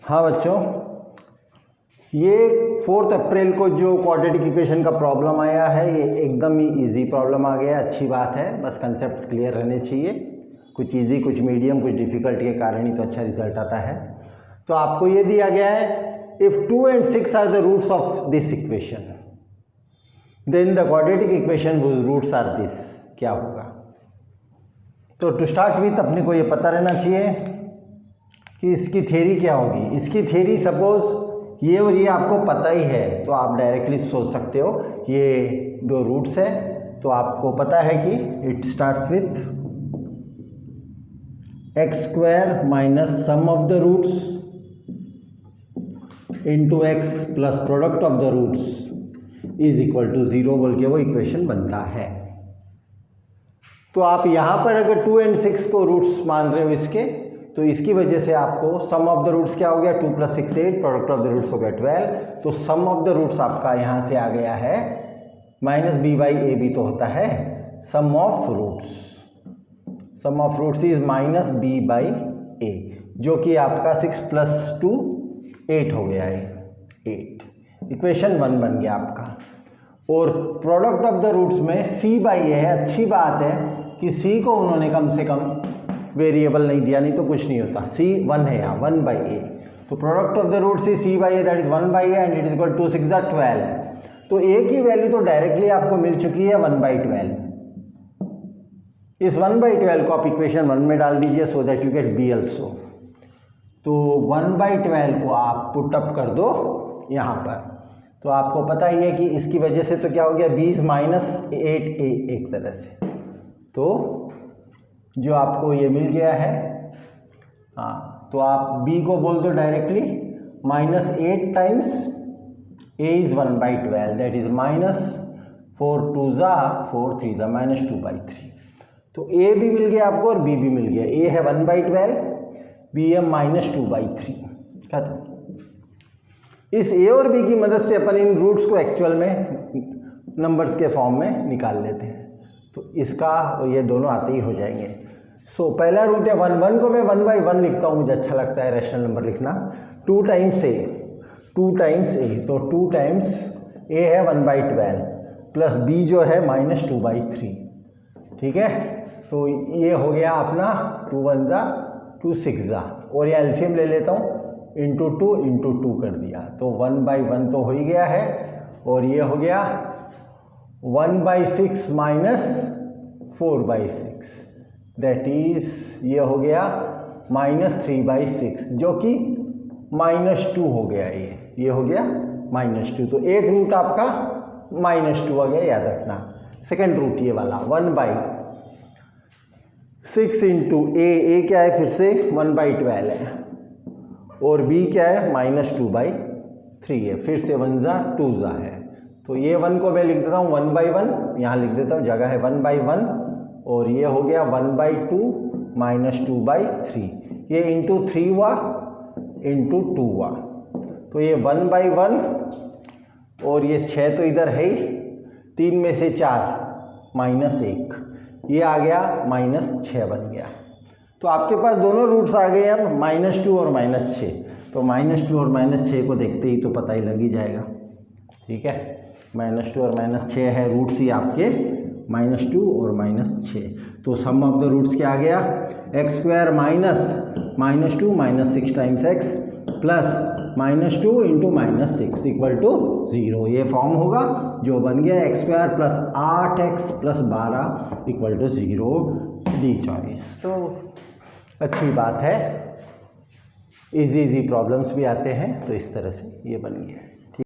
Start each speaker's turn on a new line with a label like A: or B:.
A: हाँ बच्चों, ये 4 अप्रैल को जो क्वाड्रेटिक इक्वेशन का प्रॉब्लम आया है ये एकदम ही इजी प्रॉब्लम आ गया। अच्छी बात है, बस कंसेप्ट्स क्लियर रहने चाहिए। कुछ इजी, कुछ मीडियम, कुछ डिफ़िकल्ट के कारण ही तो अच्छा रिजल्ट आता है। तो आपको ये दिया गया है, if 2 and 6 are the roots of this equation then the quadratic equation whose roots are this. क्या होगा? तो टू स्टार्ट विथ अपने को ये पता रहना चाहिए कि इसकी थ्योरी क्या होगी। इसकी थ्योरी सपोज ये और ये आपको पता ही है तो आप डायरेक्टली सोच सकते हो ये 2 रूट्स है। तो आपको पता है कि it starts with x square minus sum of the roots into x plus product of the roots is equal to 0 बोल के वो इक्वेशन बनता है। तो आप यहाँ पर अगर 2 and 6 को रूट्स मान रहे हो इसके, तो इसकी वजह से आपको सम ऑफ द रूट्स क्या हो गया, 2 + 6 8, प्रोडक्ट ऑफ द रूट्स हो गया 12। तो सम ऑफ द रूट्स आपका यहाँ से आ गया है -b/a। भी तो होता है sum of roots. Sum of roots is -b/a, जो कि आपका 6 + 2 8 हो गया है, 8। इक्वेशन 1 बन गया आपका। और प्रोडक्ट ऑफ द रूट्स में c/a है। अच्छी बात है कि c को उन्होंने कम से कम वेरिएबल नहीं दिया, नहीं तो कुछ नहीं होता। c 1 है यहाँ, 1/a। तो product of the roots is c/a, that is 1/a and it is equal to 6 × 12। तो a की वैल्यू तो डायरेक्टली आपको मिल चुकी है 1/12। इस 1/12 को आप इक्वेशन 1 में डाल दीजिए so that you get b also. तो 1/12 को आप पुट अप कर दो यहाँ पर, तो आपको पता ही है कि इसकी वजह से तो क्या हो गया, b is -8a एक तरह से। तो जो आपको ये मिल गया है, हाँ, तो आप b को बोल दो directly -8 times a is 1/12, that is -4 2 4 3 -2/3। तो a भी मिल गया आपको और b भी मिल गया। a है 1/12, b है -2/3। खत्म। इस a और b की मदद से अपन इन रूट्स को एक्चुअल में नंबर्स के फॉर्म में निकाल लेते हैं। तो इसका और ये दोनों आते ही हो जाएंगे। सो पहला रूट है 1 1 को मैं 1/1 लिखता हूँ, मुझे अच्छा लगता है रैशनल नंबर लिखना। 2 टाइम्स a, 2 टाइम्स a, तो 2 टाइम्स a है 1/12 प्लस b जो है -2/3। ठीक है, तो ये हो गया अपना 2 1 ज़ा 2 6 ज़ा, और ये एलसीएम ले लेता हूँ, इंटू 2 कर दिया। तो 1/1 तो हो ही गया है, और ये हो गया 1/6 -4/6, दैट इज ये हो गया -3/6, जो कि -2 हो गया। ये हो गया -2। तो एक रूट आपका -2 आ गया, याद रखना। सेकेंड रूट ये वाला 1/6 इंटू a क्या है, फिर से 1/12 है, और b क्या है -2/3 है, फिर से 1 ज़ा 2 ज़ा है। तो ये 1 को मैं लिख देता हूँ 1/1, यहाँ लिख देता हूँ, जगह है 1/1, और ये हो गया 1/2 -2/3। ये इंटू 3 हुआ, इंटू 2 हुआ। तो ये 1/1, और ये 6 तो इधर है ही, 3 में से 4 -1, ये आ गया -6 बन गया। तो आपके पास दोनों रूट्स आ गए अब, -2 और -6। तो -2 और -6 को देखते ही तो पता ही लग ही जाएगा। ठीक है, -2 और -6 है रूट्स ही आपके, -2 और -6। तो सम ऑफ द रूट्स क्या आ गया, x square -2 -6 times x plus -2 into -6 equal to 0। ये फॉर्म होगा जो बन गया x square plus 8x plus 12 equal to 0, D choice. तो अच्छी बात है, इजी प्रॉब्लम्स भी आते हैं। तो इस तरह से ये बन गया।